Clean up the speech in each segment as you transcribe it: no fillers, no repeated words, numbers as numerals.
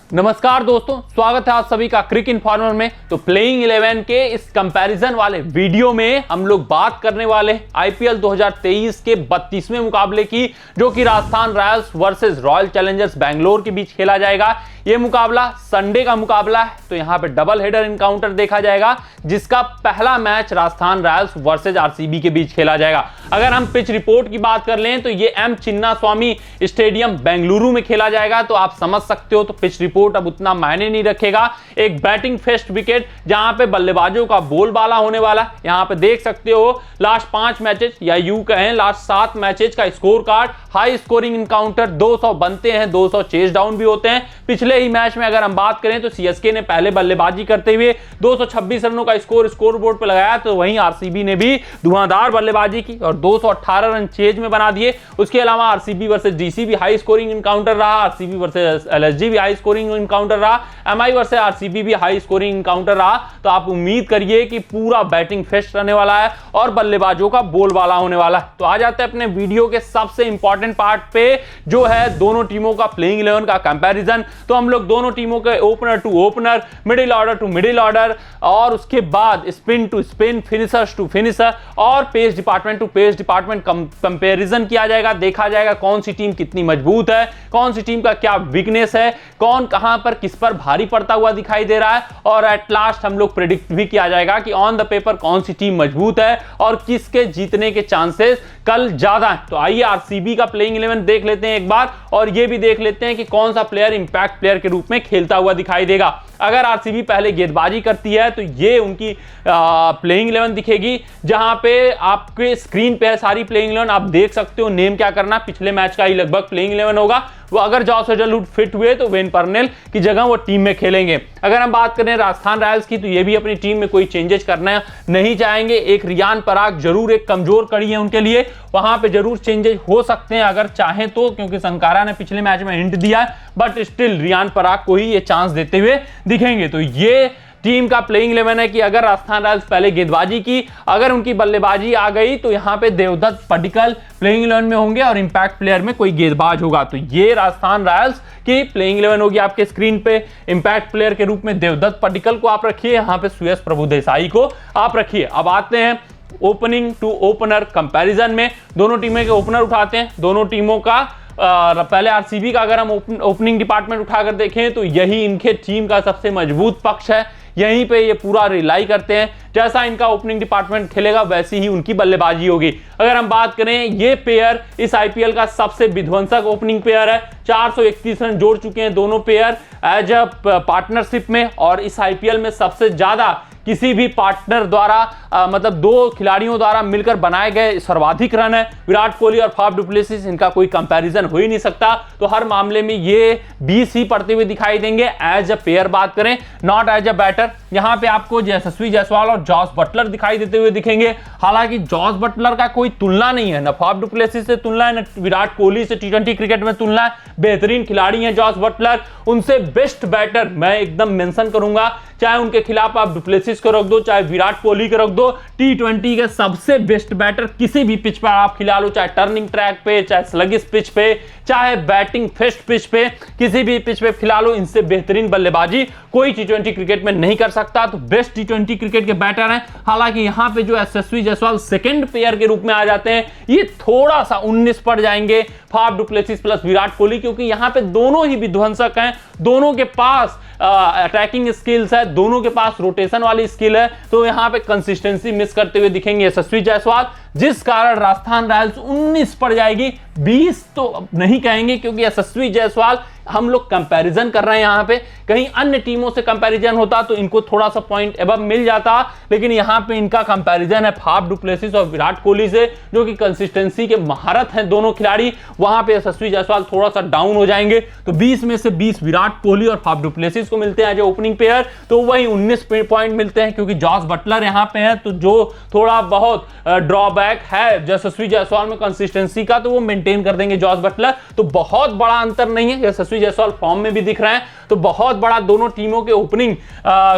नमस्कार दोस्तों, स्वागत है आप सभी का क्रिक इन्फॉर्मर में। तो प्लेइंग 11 के इस कंपैरिजन वाले वीडियो में हम लोग बात करने वाले आईपीएल 2023 के 32वें मुकाबले की, जो कि Rajasthan Royals versus royal Challengers Bangalore के बीच खेला जाएगा। ये मुकाबला संडे का मुकाबला है, तो यहाँ पे डबल हेडर इनकाउंटर देखा जाएगा, जिसका पहला match Rajasthan Royals versus RCB के बीच खेला जाएगा। अगर हम पिच रिपोर्ट की बात कर लें तो ये एम चिन्नास्वामी स्टेडियम बेंगलुरु में खेला जाएगा। तो आप समझ सकते हो, तो पिच रिपोर्ट अब उतना मायने नहीं रखेगा। एक बैटिंग फेस्ट विकेट जहां पे बल्लेबाजों का बोलबाला होने वाला है। यहां पे देख सकते हो लास्ट 5 मैचेस या यूं कहें लास्ट 7 मैचेस का score card, high scoring encounter 200 बनते हैं, 200 चेज डाउन भी होते हैं। पिछले ही मैच में अगर हम बात करें तो सीएसके ने पहले बल्लेबाजी करते हुए 226 रनों का स्कोर बोर्ड पर लगाया, तो वहीं आरसीबी ने भी धुआंधार बल्लेबाजी की और 218 रन चेज में बना दिए। उसके अलावा आरसीबी वर्सेस डीसी भी हाई स्कोरिंग इनकाउंटर रहा, आरसीबी वर्सेस एलएसजी भी हाई स्कोरिंग इनकाउंटर रहा, एमआई वर्सेस आरसीबी भी हाई स्कोरिंग इनकाउंटर रहा। तो आप उम्मीद करिए कि पूरा बैटिंग फेस्ट रहने वाला है और बल्लेबाजों का बोलबाला होने वाला है। तो आ जाते हैं अपने वीडियो के सबसे इंपॉर्टेंट पार्ट पे, जो है दोनों टीमों का प्लेइंग 11 का कंपैरिजन। तो हम लोग दोनों टीमों के opener to opener, middle order to middle order, और उसके बाद spin to spin, finishers to finisher और pace department to pace department comparison किया जाएगा। देखा जाएगा कौन सी टीम कितनी मजबूत है, कौन सी टीम का क्या वीकनेस है, कौन कहां पर किस पर भारी पड़ता हुआ दिखाई दे रहा है, और एट लास्ट हम लोग प्रेडिक्ट भी किया जाएगा कि ऑन द पेपर कौन सी टीम मजबूत है और किसके जीतने के चांसेस कल ज्यादा है। तो आइए आरसीबी का प्लेइंग 11 देख लेते हैं एक बार, और ये भी देख लेते हैं कि कौन सा प्लेयर इंपैक्ट प्लेयर के रूप में खेलता हुआ दिखाई देगा। अगर आरसीबी पहले गेंदबाजी करती है तो ये उनकी प्लेइंग 11 दिखेगी, जहां पे आपके स्क्रीन पे है सारी प्लेइंग 11, आप देख सकते हो। नेम क्या करना, पिछले मैच का ही लगभग प्लेइंग 11 होगा। वो अगर जॉस हेजलवुड फिट हुए तो वेन पर्नेल की जगह वो टीम में खेलेंगे। अगर हम बात करें राजस्थान रॉयल्स की, तो ये भी अपनी टीम में कोई चेंजेस करना नहीं चाहेंगे। एक रियान पराग जरूर एक कमजोर कड़ी है उनके लिए, वहां पे जरूर चेंजेस हो सकते हैं अगर चाहे तो, क्योंकि संकारा ने पिछले मैच में हिंट दिया है, बट स्टिल रियान पराग को ही ये चांस देते हुए दिखेंगे। तो ये टीम का प्लेइंग 11 है कि अगर राजस्थान रॉयल्स पहले गेंदबाजी की, अगर उनकी बल्लेबाजी आ गई तो यहां पे देवदत्त पडिक्कल प्लेइंग 11 में होंगे और इंपैक्ट प्लेयर में कोई गेंदबाज होगा। तो ये राजस्थान रॉयल्स की प्लेइंग 11 होगी आपके स्क्रीन पे। इंपैक्ट प्लेयर के रूप में देवदत्त पडिक्कल को आप रखिए, यहां पे सुयश प्रभुदेसाई को आप रखिए। अब आते हैं ओपनिंग टू ओपनर कंपैरिजन में, दोनों टीमें के ओपनर उठाते हैं। दोनों टीमों का पहले आरसीबी का अगर हम ओपनिंग डिपार्टमेंट उठाकर देखें तो यही इनके टीम का सबसे मजबूत पक्ष है, यहीं पे ये पूरा रिलाई करते हैं। जैसा इनका ओपनिंग डिपार्टमेंट खेलेगा वैसी ही उनकी बल्लेबाजी होगी। अगर हम बात करें, ये पेयर इस आईपीएल का सबसे विध्वंसक ओपनिंग पेयर है। 431 रन जोड़ चुके हैं दोनों पेयर एज अ पार्टनरशिप में, और इस आईपीएल में सबसे ज्यादा किसी भी पार्टनर द्वारा मतलब दो खिलाड़ियों द्वारा मिलकर बनाए गए सर्वाधिक रन है। विराट कोहली और फाफ डुप्लेसिस, इनका कोई कंपैरिजन हो ही नहीं सकता। तो हर मामले में ये 20 ही पड़ते हुए दिखाई देंगे एज अ पेयर बात करें, नॉट एज अ बैटर। यहां पे आपको यशस्वी जायसवाल और जॉस बटलर दिखाई देते हुए दिखेंगे। हालांकि जॉस बटलर का कोई तुलना नहीं है, ना फाफ डुप्लेसिस से तुलना है, ना विराट कोहली से टी20 क्रिकेट में तुलना है। बेहतरीन खिलाड़ी हैं जॉस बटलर, उनसे बेस्ट बैटर मैं एकदम मेंशन करूंगा। चाहे उनके खिलाफ आप डुप्लेसिस को रख दो, चाहे विराट कोहली को रख दो, टी20 के सबसे बेस्ट बैटर किसी भी पिच पर आप खिला लो, चाहे टर्निंग ट्रैक पे, चाहे स्लगिश पिच पे, चाहे बैटिंग फेस्ट पिच पे, किसी भी पिच पे खिला लो, इनसे बेहतरीन बल्लेबाजी कोई टी20 क्रिकेट में नहीं कर सकता। तो बेस्ट टी20 क्रिकेट के बैटर हैं। हालांकि यहां पे जो यशस्वी जायसवाल सेकंड पेयर के रूप में आ जाते हैं, ये थोड़ा सा 19 पड़ जाएंगे Faf du Plessis plus Virat Kohli, क्योंकि यहां पे दोनों ही विध्वंसक हैं, दोनों के पास अटैकिंग स्किल्स है, दोनों के पास रोटेशन वाली स्किल है। तो यहां पे कंसिस्टेंसी मिस करते हुए दिखेंगे यशस्वी जायसवाल, जिस कारण राजस्थान रॉयल्स 19 पड़ जाएगी। 20 तो नहीं कहेंगे, क्योंकि यशस्वी जायसवाल हम लोग कंपैरिजन कर रहे हैं यहां पे। कहीं अन्य टीमों से कंपैरिजन होता तो इनको थोड़ा सा पॉइंट एबव मिल जाता, लेकिन यहां पे इनका कंपैरिजन है फाफ डुप्लेसिस और विराट कोहली से, जो कि कंसिस्टेंसी के महारत हैं दोनों खिलाड़ी। वहां पे यशस्वी जायसवाल थोड़ा सा डाउन हो जाएंगे। तो 20 में से 20 विराट कोहली और फाफ डुप्लेसिस किसको मिलते हैं जो ओपनिंग पेयर, तो वही 19 पॉइंट मिलते हैं, क्योंकि जॉस बटलर यहां पे है, तो जो थोड़ा बहुत ड्रॉबैक है यशस्वी जायसवाल में कंसिस्टेंसी का, तो वो मेंटेन कर देंगे जॉस बटलर। तो बहुत बड़ा अंतर नहीं है, यशस्वी जायसवाल फॉर्म में भी दिख रहे हैं, तो बहुत बड़ा दोनों टीमों के ओपनिंग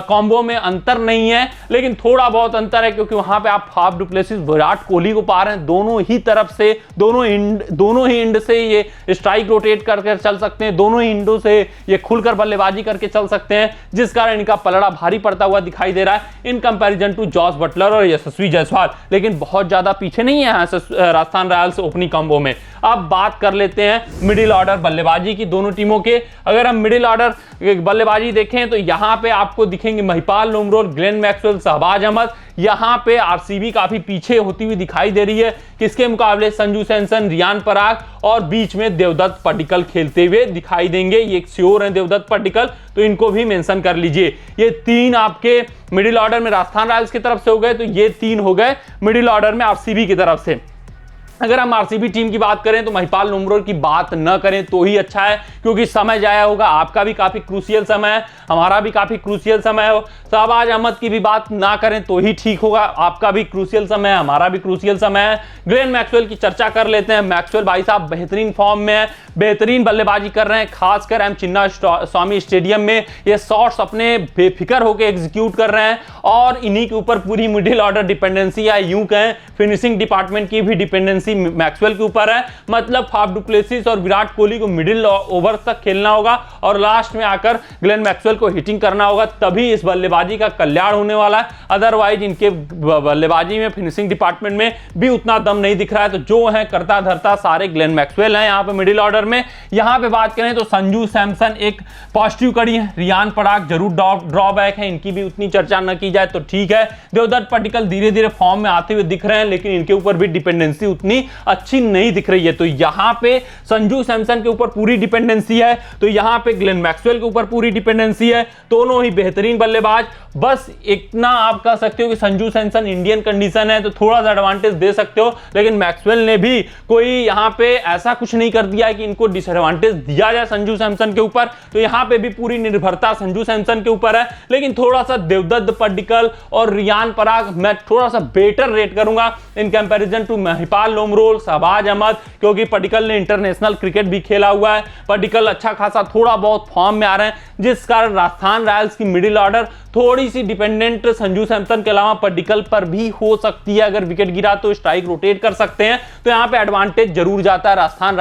कॉम्बो में अंतर नहीं है, लेकिन थोड़ा बहुत अंतर है, क्योंकि वहां पे आप Faf du Plessis Virat Kohli को पा रहे हैं, दोनों ही तरफ से, दोनों ही एंड से ये स्ट्राइक रोटेट करके चल सकते हैं, दोनों ही एंडों से ये खुलकर बल्लेबाजी करके चल सकते हैं, जिस कारण इनका पलड़ा भारी पड़ता हुआ दिखाई दे रहा है in comparison to Jos Buttler और यशस्वी जायसवाल। लेकिन बहुत ज्यादा पीछे नहीं है राजस्थान रॉयल्स ओपनिंग कॉम्बो में। अब बात कर लेते हैं मिडिल ऑर्डर बल्लेबाजी की दोनों टीमों के। अगर हम मिडिल ऑर्डर बल्लेबाजी देखें तो यहां पे आपको दिखेंगे महिपाल लोमरोल, ग्लेन मैक्सवेल, शहबाज अहमद। यहां पे आरसीबी काफी पीछे होती हुई दिखाई दे रही है, किसके मुकाबले संजू सैमसन, रियान पराग और बीच में देवदत्त पड्डीकल खेलते हुए दिखाई देंगे। ये श्योर है देवदत्त पड्डीकल, तो इनको भी मेंशन कर लीजिए। ये तीन आपके मिडिल ऑर्डर में राजस्थान रॉयल्स की तरफ से हो गए, तो ये तीन हो गए मिडिल ऑर्डर में आरसीबी की तरफ से। अगर हम आरसीबी टीम की बात करें तो महिपाल लोमरोल की बात न करें तो ही अच्छा है, क्योंकि समय जाया होगा, आपका भी काफी क्रूशियल समय है, हमारा भी काफी क्रूशियल समय हो। शहबाज अहमद की भी बात ना करें तो ही ठीक होगा, आपका भी क्रूशियल समय है, हमारा भी क्रूशियल समय है। ग्लेन मैक्सवेल की चर्चा कर लेते हैं। मैक्सवेल भाई साहब बेहतरीन फॉर्म में है, बेहतरीन बल्लेबाजी कर रहे हैं, खासकर एम चिन्ना स्वामी स्टेडियम में ये शॉट्स अपने बेफिक्र होकर एग्जीक्यूट कर रहे हैं, और इन्हीं के ऊपर पूरी मिडिल ऑर्डर डिपेंडेंसी या यूं कहें फिनिशिंग डिपार्टमेंट की भी डिपेंडेंसी मैक्सवेल के ऊपर है। मतलब फाफ डु प्लेसिस और विराट कोहली को मिडिल ओवर तक खेलना होगा और लास्ट में आकर ग्लेन मैक्सवेल को हिटिंग करना होगा, तभी इस बल्लेबाजी का कल्याण होने वाला है। अदरवाइज इनके बल्लेबाजी में फिनिशिंग डिपार्टमेंट में भी उतना दम नहीं दिख रहा है, तो जो है करता धरता सारे ग्लेन मैक्सवेल हैं यहाँ पे मिडिल ऑर्डर में। यहाँ पे बात करें तो संजू सैमसन एक पॉजिटिव कड़ी है, रियान पराग जरूर ड्रॉबैक है, इनकी भी उतनी चर्चा न की जाए तो ठीक है। देवदत्त पड्डीकल धीरे धीरे फॉर्म में आते हुए दिख रहे हैं, लेकिन इनके ऊपर भी डिपेंडेंसी उतनी अच्छी नहीं दिख रही है। तो यहां पे संजू सैमसन के ऊपर पूरी डिपेंडेंसी है, तो यहां पे ग्लेन मैक्सवेल के ऊपर पूरी डिपेंडेंसी है, दोनों ही बेहतरीन बल्लेबाज। बस इतना आप कह सकते हो कि संजू सैमसन इंडियन कंडीशन है तो थोड़ा सा एडवांटेज दे सकते हो, लेकिन मैक्सवेल ने भी कोई यहां पे ऐसा कुछ नहीं कर दिया है कि इनको डिसएडवांटेज दिया जाए संजू सैमसन के ऊपर, तो यहां पे भी पूरी निर्भरता संजू सैमसन के ऊपर है। लेकिन थोड़ा सा देवदत्त पड्डीकल और रियान पराग मैं थोड़ा सा बेटर रेट करूंगा in comparison to Mahipal Lomror, Shahbaz Ahmed, क्योंकि पड्डीकल ने इंटरनेशनल क्रिकेट भी खेला हुआ है, पड्डीकल अच्छा खासा थोड़ा बहुत फॉर्म में आ रहे हैं, जिस कारण राजस्थान रॉयल्स की मिडिल ऑर्डर थोड़ी सी डिपेंडेंट संजू सैमसन के अलावा पड्डीकल पर भी हो सकती है। अगर विकेट गिरा तो स्ट्राइक रोटेट कर सकते हैं, तो यहां पे एडवांटेज जरूर जाता है राजस्थान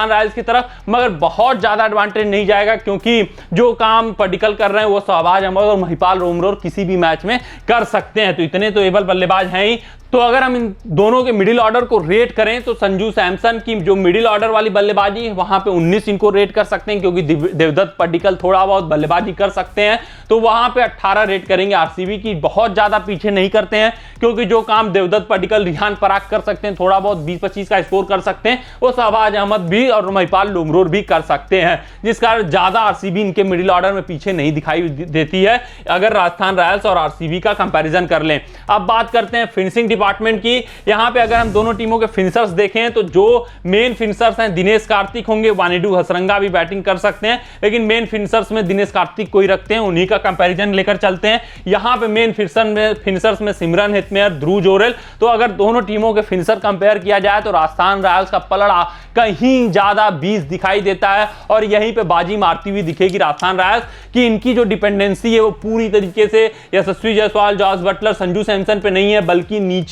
रॉयल्स की तरफ, मगर बहुत ज्यादा एडवांटेज नहीं जाएगा, क्योंकि जो काम पड्डीकल कर रहे हैं वो शहबाज अहमद और महिपाल लोमरोल किसी भी मैच में कर सकते हैं, तो इतने तो एबल बल्लेबाज हैं ही। तो अगर हम इन दोनों के मिडिल ऑर्डर को रेट करें तो संजू सैमसन की जो मिडिल ऑर्डर वाली बल्लेबाजी है वहां पे 19 इनको रेट कर सकते हैं, क्योंकि देवदत्त पड्डीकल थोड़ा बहुत बल्लेबाजी कर सकते हैं, तो वहां पे 18 रेट करेंगे। आरसीबी की बहुत ज्यादा पीछे नहीं करते हैं, क्योंकि जो काम देवदत्त पड्डीकल, रियान पराग कर सकते हैं, थोड़ा बहुत 20-25 का स्कोर कर सकते हैं, वो शहबाज अहमद भी और महिपाल लोमरोल भी कर सकते हैं, जिस कारण ज्यादा आरसीबी इनके मिडिल ऑर्डर में पीछे नहीं दिखाई देती है अगर राजस्थान रॉयल्स और आरसीबी का कंपैरिजन कर लें। अब बात करते हैं फिनिशिंग डिपार्टमेंट की। यहां पे अगर हम दोनों टीमों के फिनिशर्स देखें तो जो मेन फिनिशर्स हैं दिनेश कार्तिक होंगे, वानिडू हसरंगा भी बैटिंग कर सकते हैं, लेकिन मेन फिनिशर्स में दिनेश कार्तिक को ही रखते हैं, उन्हीं का कंपैरिजन लेकर चलते हैं। यहां पे मेन फिनिशर्स में सिमरन हेटमेयर, ध्रुव जोरेल, तो अगर दोनों टीमों के फिनिशर कंपेयर किया जाए तो राजस्थान रॉयल्स का पलड़ा कहीं ज्यादा 20 दिखाई देता है, और यहीं पे बाजी मारती हुई दिखेगी राजस्थान रॉयल्स कि इनकी जो डिपेंडेंसी है वो पूरी तरीके से यशस्वी जायसवाल, जॉस बटलर, संजू सैमसन पे नहीं है, बल्कि नीचे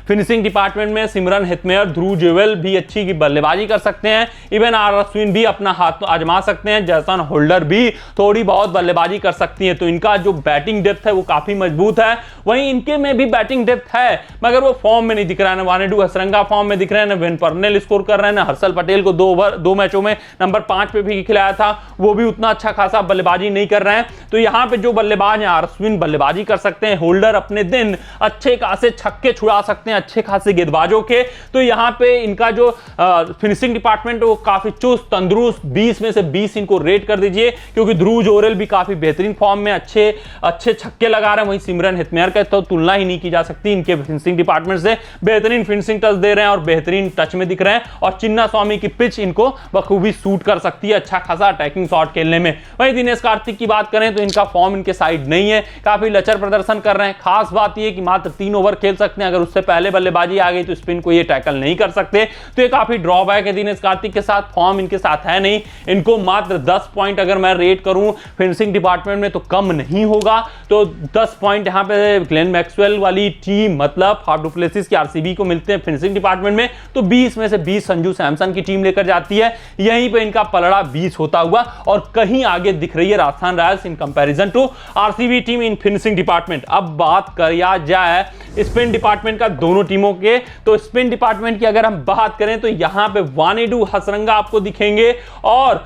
फिनिशिंग डिपार्टमेंट में सिमरन हेटमेयर, ध्रुव जोरेल भी अच्छी की बल्लेबाजी कर सकते हैं, इवन आर अश्विन भी अपना हाथ आजमा सकते हैं, जैसन होल्डर भी थोड़ी बहुत बल्लेबाजी कर सकती है, तो इनका जो बैटिंग डेप्थ है वो काफी मजबूत है। वहीं इनके में भी बैटिंग डेप्थ है, मगर वो फॉर्म में नहीं दिख रहा है, ना वानिडू हसरंगा फॉर्म में दिख रहे हैं, ना वेन पर्नेल स्कोर कर रहे हैं, ना हर्षल पटेल को 2 मैचों में नंबर 5 पे भी खिलाया था, वो भी उतना अच्छा खासा बल्लेबाजी नहीं कर रहे हैं। तो यहाँ पे जो बल्लेबाज हैं, आर अश्विन बल्लेबाजी कर सकते हैं, होल्डर अपने दिन अच्छे खासे छक्के छुड़ा सकते हैं अच्छे खासे गेंदबाजों के, तो यहाँ पे इनका जो फिनिशिंग डिपार्टमेंट वो काफी चुस्त तंदुरुस्त, 20 में से 20 इनको रेट कर दीजिए, क्योंकि ध्रुव जोरेल भी काफी बेहतरीन फॉर्म में अच्छे छक्के लगा रहे हैं। वहीं सिमरन हेटमेयर का तो तुलना ही नहीं की जा सकती, इनके फिनिशिंग डिपार्टमेंट से बेहतरीन फिनिशिंग टच दे रहे हैं और बेहतरीन टच में दिख रहे हैं। और चिन्ना स्वामी की पिच इनको बखूबी सूट कर सकती है अच्छा खासा अटैकिंग शॉट खेलने में। वहीं दिनेश कार्तिक की बात करें तो इनका फॉर्म इनके साइड नहीं है, काफी लचर प्रदर्शन कर रहे हैं। खास बात यह कि मात्र 3 ओवर खेल सकते हैं, अगर उससे पहले बल्लेबाजी आ गई तो स्पिन को ये टैकल नहीं कर सकते, तो ये काफी ड्रॉबैक है दिनेश कार्तिक के साथ। फॉर्म इनके साथ है नहीं, इनको मात्र 10 पॉइंट अगर मैं रेट करूं फिनिशिंग डिपार्टमेंट में तो कम नहीं होगा, तो 10 पॉइंट यहां पे ग्लेन मैक्सवेल वाली टीम मतलब फाफ डु प्लेसिस की आरसीबी को मिलते हैं फिनिशिंग डिपार्टमेंट में, तो 20 में से 20 संजू सैमसन की टीम लेकर जाती है। यहीं पे इनका पलड़ा 20 होता हुआ और कहीं आगे दिख रही है Rajasthan Royals in comparison to RCB team in finishing department. अब बात किया जाए स्पिन डिपार्टमेंट का दोनों टीमों के, तो स्पिन डिपार्टमेंट की अगर हम बात करें तो यहां पे वानेडू हसरंगा आपको दिखेंगे और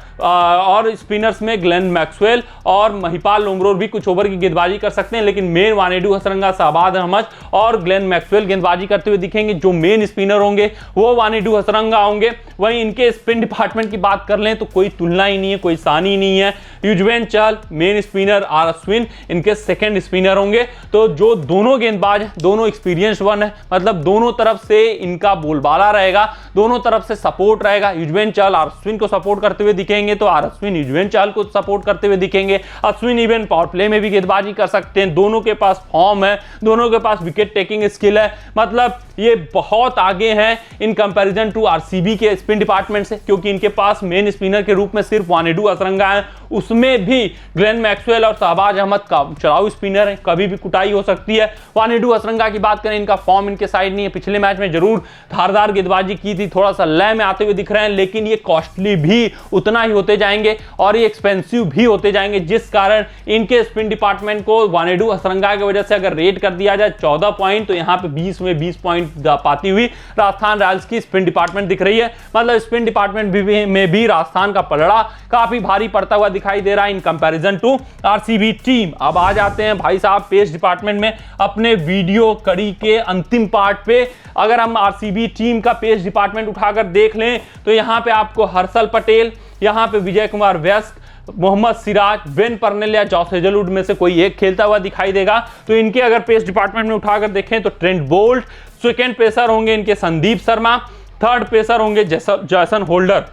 स्पिनर्स में ग्लेन मैक्सवेल और महिपाल लोमरोर भी कुछ ओवर की गेंदबाजी कर सकते हैं, लेकिन मेन वानेडू हसरंगा, शाहबाज अहमद और ग्लेन मैक्सवेल गेंदबाजी करते हुए दिखेंगे। जो मेन स्पिनर होंगे वो वानेडू हसरंगा होंगे। वहीं इनके स्पिन डिपार्टमेंट की बात कर लें तो कोई तुलना ही नहीं है, कोई सानी ही नहीं है। Yuzvendra Chahal main spinner, are Ashwin इनके सेकंड स्पिनर होंगे। तो जो दोनों गेंदबाज दोनों एक्सपीरियंस वन है, मतलब दोनों तरफ से इनका बोलबाला रहेगा, दोनों तरफ से सपोर्ट रहेगा। युजवेंद्र चहल आर अश्विन को सपोर्ट करते हुए दिखेंगे तो आर अश्विन युजवेंद्र चहल को सपोर्ट करते हुए दिखेंगे। अश्विन इवन पावर प्ले में भी गेंदबाजी कर सकते हैं, दोनों के पास फॉर्म है, दोनों के पास विकेट टेकिंग स्किल है, मतलब ये बहुत आगे हैं इन कंपैरिजन टू आरसीबी के स्पिन डिपार्टमेंट से, क्योंकि इनके पास मेन स्पिनर के रूप में सिर्फ वानेडू हसरंगा है, उसमें भी ग्लेन मैक्सवेल और शाहबाज अहमद का चढ़ाऊ स्पिनर है, कभी भी कुटाई हो सकती है। वानेडू हसरंगा की बात करें, इनका फॉर्म इनके साइड नहीं है, पिछले मैच में जरूर धारदार गेंदबाजी की थी, थोड़ा सा लय में आते हुए दिख रहे हैं, लेकिन ये कॉस्टली भी उतना ही होते जाएंगे और ये एक्सपेंसिव भी होते जाएंगे, जिस कारण इनके स्पिन डिपार्टमेंट को वानेडू हसरंगा की वजह से अगर रेट कर दिया जाए 14 पॉइंट, तो यहाँ पे 20 में 20 पॉइंट पाती हुई राजस्थान रॉयल्स की स्पिन डिपार्टमेंट दिख रही है। मतलब स्पिन डिपार्टमेंट में भी राजस्थान का पलड़ा काफी भारी पड़ता हुआ दिखाई दे रहा है in comparison to RCB team. अब आ जाते हैं भाई साहब पेस डिपार्टमेंट में अपने वीडियो कड़ी के अंतिम पार्ट पे। अगर हम आरसीबी टीम का पेस डिपार्टमेंट उठाकर देख लें तो यहां पे आपको हर्षल पटेल, यहां पे विजय कुमार व्यस्त, मोहम्मद सिराज, वेन पर्नेल या जॉस हेजलवुड में से कोई एक खेलता हुआ दिखाई देगा। तो इनके अगर पेस डिपार्टमेंट में उठाकर देखें तो ट्रेंट बोल्ट, सेकंड पेसर होंगे इनके संदीप शर्मा, थर्ड पेसर होंगे जैसन होल्डर।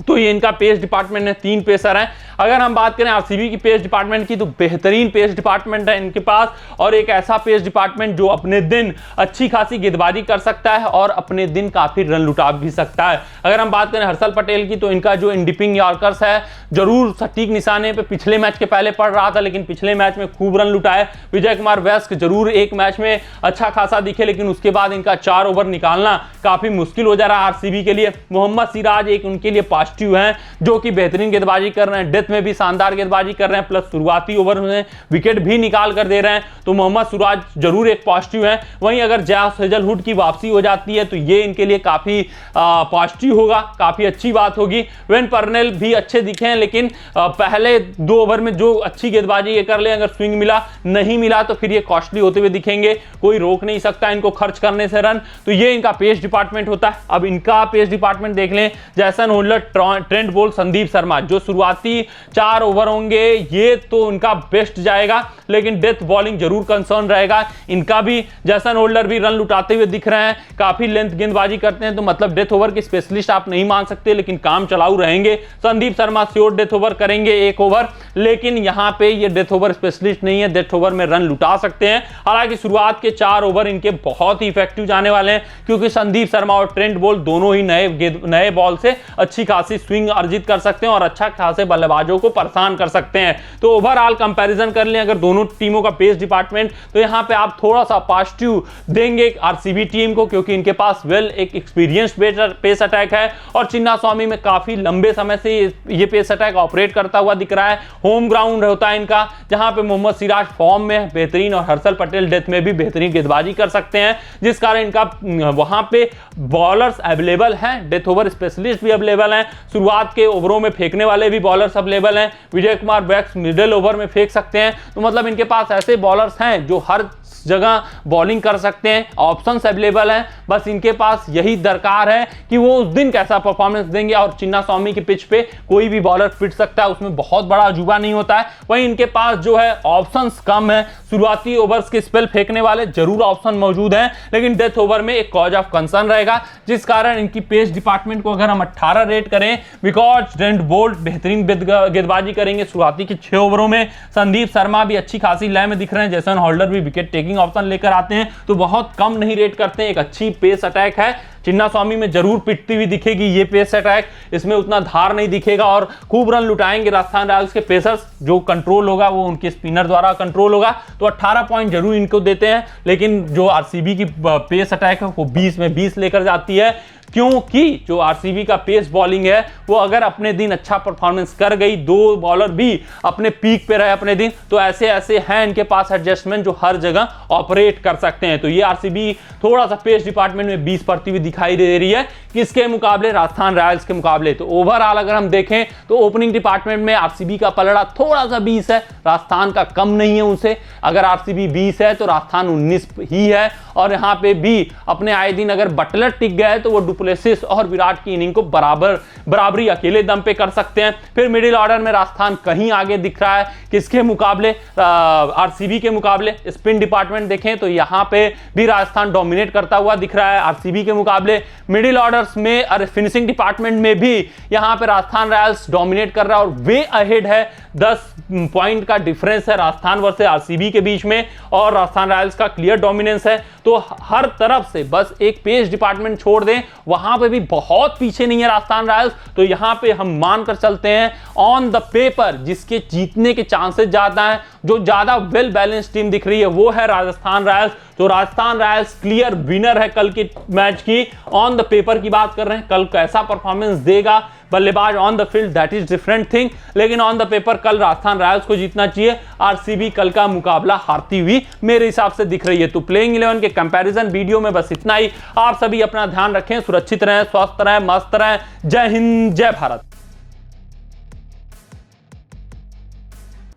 तो ये इनका पेस डिपार्टमेंट में 3 पेसर हैं। अगर हम बात करें आरसीबी की पेस डिपार्टमेंट की तो बेहतरीन पेस डिपार्टमेंट है इनके पास, और एक ऐसा पेस डिपार्टमेंट जो अपने दिन अच्छी खासी गेंदबाजी कर सकता है और अपने दिन काफी रन लुटा भी सकता है। अगर हम बात करें हर्षल पटेल की तो इनका जो इंडिपिंग यॉर्कर्स है जरूर सटीक निशाने पे पिछले मैच के पहले पड़ रहा था, लेकिन पिछले मैच में खूब रन लुटाए। विजय कुमार व्यस्त जरूर एक मैच में अच्छा खासा दिखे, लेकिन उसके बाद इनका 4 ओवर निकालना काफी मुश्किल हो जा रहा है आरसीबी के लिए। मोहम्मद सिराज एक उनके लिए पॉजिटिव हैं जो कि बेहतरीन गेंदबाजी कर रहे हैं, डेथ में भी शानदार गेंदबाजी कर रहे हैं, प्लस शुरुआती ओवर में विकेट भी निकाल कर दे रहे हैं, तो मोहम्मद सिराज जरूर एक पॉजिटिव है। वहीं अगर जॉस हेजलवुड की वापसी हो जाती है तो ये इनके लिए काफी पॉजिटिव होगा, काफी अच्छी बात होगी। वेन पर्नेल भी अच्छे दिखे हैं, लेकिन पहले 2 ओवर में जो अच्छी गेंदबाजी ये कर ले, अगर स्विंग मिला नहीं मिला तो फिर ये कॉस्टली होते हुए दिखेंगे, कोई रोक नहीं सकता इनको खर्च करने से रन। तो ये इनका पेस डिपार्टमेंट होता है। अब इनका पेस डिपार्टमेंट देख लें, Jason Holder, Trent Boult, Sandeep Sharma, जो शुरुआती 4 ओवर होंगे ये तो उनका बेस्ट जाएगा, लेकिन डेथ बॉलिंग जरूर कंसर्न रहेगा इनका भी। जैसन होल्डर भी रन लुटाते हुए दिख रहे हैं, काफी लेंथ गेंदबाजी करते हैं, तो मतलब डेथ ओवर के स्पेशलिस्ट आप नहीं मान सकते, लेकिन काम चलाऊ रहेंगे। Sandeep Sharma sure death over करेंगे 1 ओवर, लेकिन यहां पे ये डेथ ओवर स्पेशलिस्ट नहीं है, डेथ ओवर में रन लुटा सकते हैं। हालांकि शुरुआत के 4 ओवर इनके बहुत ही इफेक्टिव जाने वाले हैं, क्योंकि संदीप शर्मा और ट्रेंट बोल्ट दोनों ही नए बॉल से अच्छी खासी स्विंग अर्जित कर सकते हैं और अच्छा खासे बल्लेबाजों को परेशान कर सकते हैं। तो ओवरऑल कंपैरिजन कर लें अगर दोनों टीमों का पेस डिपार्टमेंट, तो यहां पे आप थोड़ा सा पॉजिटिव देंगे आरसीबी टीम को, क्योंकि इनके पास एक एक्सपीरियंस्ड पेस अटैक है और चिन्ना स्वामी में काफी लंबे समय से ये पेस अटैक ऑपरेट करता हुआ दिख रहा है। होम ग्राउंड होता है इनका, जहां पे मोहम्मद सिराज फॉर्म में बेहतरीन और हर्षल पटेल डेथ में भी बेहतरीन गेंदबाजी कर सकते हैं, जिस कारण इनका वहां पे बॉलर्स अवेलेबल हैं, डेथ ओवर स्पेशलिस्ट भी अवेलेबल हैं, शुरुआत के ओवरों में फेंकने वाले भी बॉलर्स अवेलेबल हैं। Vijay Kumar backs middle over में फेंक सकते हैं, तो मतलब इनके पास ऐसे बॉलर्स हैं जो हर जगह बॉलिंग कर सकते हैं, ऑप्शंस अवेलेबल हैं। बस इनके पास यही दरकार है कि वो उस दिन कैसा परफॉर्मेंस देंगे। और चिन्नास्वामी की पिच पे कोई भी बॉलर पिट सकता है, उसमें बहुत बड़ा अजूबा नहीं होता है। वहीं इनके पास जो है ऑप्शंस कम है। शुरुआती ओवर्स के स्पेल फेंकने वाले जरूर ऑप्शन मौजूद हैं, लेकिन डेथ ओवर में एक कॉज ऑफ कंसर्न रहेगा, जिस कारण इनकी पेस डिपार्टमेंट को अगर हम 18 रेट करें, बिकॉज ट्रेंट बोल्ट बेहतरीन गेंदबाजी करेंगे शुरुआती के 6 ओवरों में। संदीप शर्मा भी अच्छी खासी लय में दिख रहे हैं, जेसन होल्डर भी विकेट टेकिंग ऑप्शन लेकर आते हैं, तो बहुत कम नहीं रेट करते हैं। एक अच्छी पेस अटैक है, चिन्नास्वामी में जरूर पिटती हुई दिखेगी ये पेस अटैक, इसमें उतना धार नहीं दिखेगा और खूब रन लुटाएंगे राजस्थान रॉयल्स के पेसर्स। जो कंट्रोल होगा वो उनके स्पिनर द्वारा कंट्रोल होगा, तो 18 पॉइंट जरूर इनको देते हैं। लेकिन जो आरसीबी की पेस अटैक है वो 20 में 20 लेकर जाती है, क्योंकि जो आरसीबी का पेस बॉलिंग है वो अगर अपने दिन अच्छा परफॉर्मेंस कर गई, 2 बॉलर भी अपने पीक पे रहे अपने दिन, तो ऐसे ऐसे हैं इनके पास एडजस्टमेंट जो हर जगह ऑपरेट कर सकते हैं। तो ये आरसीबी थोड़ा सा पेस डिपार्टमेंट में 20 पड़ती हुई दिखाई दे रही है, किसके मुकाबले, राजस्थान रॉयल्स के मुकाबले। तो ओवरऑल अगर हम देखें तो ओपनिंग डिपार्टमेंट में आरसीबी का पलड़ा थोड़ा सा 20 है, राजस्थान का कम नहीं है उनसे। अगर आरसीबी 20 है तो राजस्थान 19 ही है। और यहाँ पे भी अपने आए दिन अगर बटलर टिक गए तो वो डुप्लेसिस और विराट की इनिंग को बराबरी अकेले दम पे कर सकते हैं। फिर मिडिल ऑर्डर में राजस्थान कहीं आगे दिख रहा है, किसके मुकाबले, आरसीबी के मुकाबले। स्पिन डिपार्टमेंट देखें तो यहाँ पे भी राजस्थान डोमिनेट करता हुआ दिख रहा है आरसीबी के मुकाबले। मिडिल ऑर्डर्स में और फिनिशिंग डिपार्टमेंट में भी यहाँ पे राजस्थान रॉयल्स डोमिनेट कर रहा है और वे अहेड है। 10 पॉइंट का डिफरेंस है राजस्थान वर्सेस आरसीबी के बीच में, और राजस्थान रॉयल्स का क्लियर डोमिनेंस है। तो हर तरफ से बस एक पेस डिपार्टमेंट छोड़ दें, वहां पे भी बहुत पीछे नहीं है राजस्थान रॉयल्स। तो यहां पे हम मानकर चलते हैं ऑन द पेपर जिसके जीतने के चांसेस ज्यादा हैं, जो ज्यादा वेल बैलेंस्ड टीम दिख रही है वो है राजस्थान रॉयल्स। तो राजस्थान रॉयल्स क्लियर विनर है कल के मैच की। ऑन द पेपर की बात कर रहे हैं, कल कैसा परफॉर्मेंस देगा बल्लेबाज on the field that is different thing, लेकिन ऑन द पेपर कल राजस्थान रॉयल्स को जीतना चाहिए। आरसीबी कल का मुकाबला हारती हुई मेरे हिसाब से दिख रही है। तो प्लेइंग 11 के कंपैरिजन वीडियो में बस इतना ही। आप सभी अपना ध्यान रखें, सुरक्षित रहें, स्वस्थ रहें, मस्त रहें। जय हिंद, जय भारत।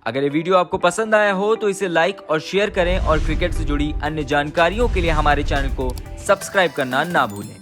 अगर ये वीडियो आपको पसंद आया हो तो इसे लाइक और शेयर करें, और क्रिकेट से जुड़ी अन्य जानकारियों के लिए हमारे चैनल को सब्सक्राइब करना ना भूलें।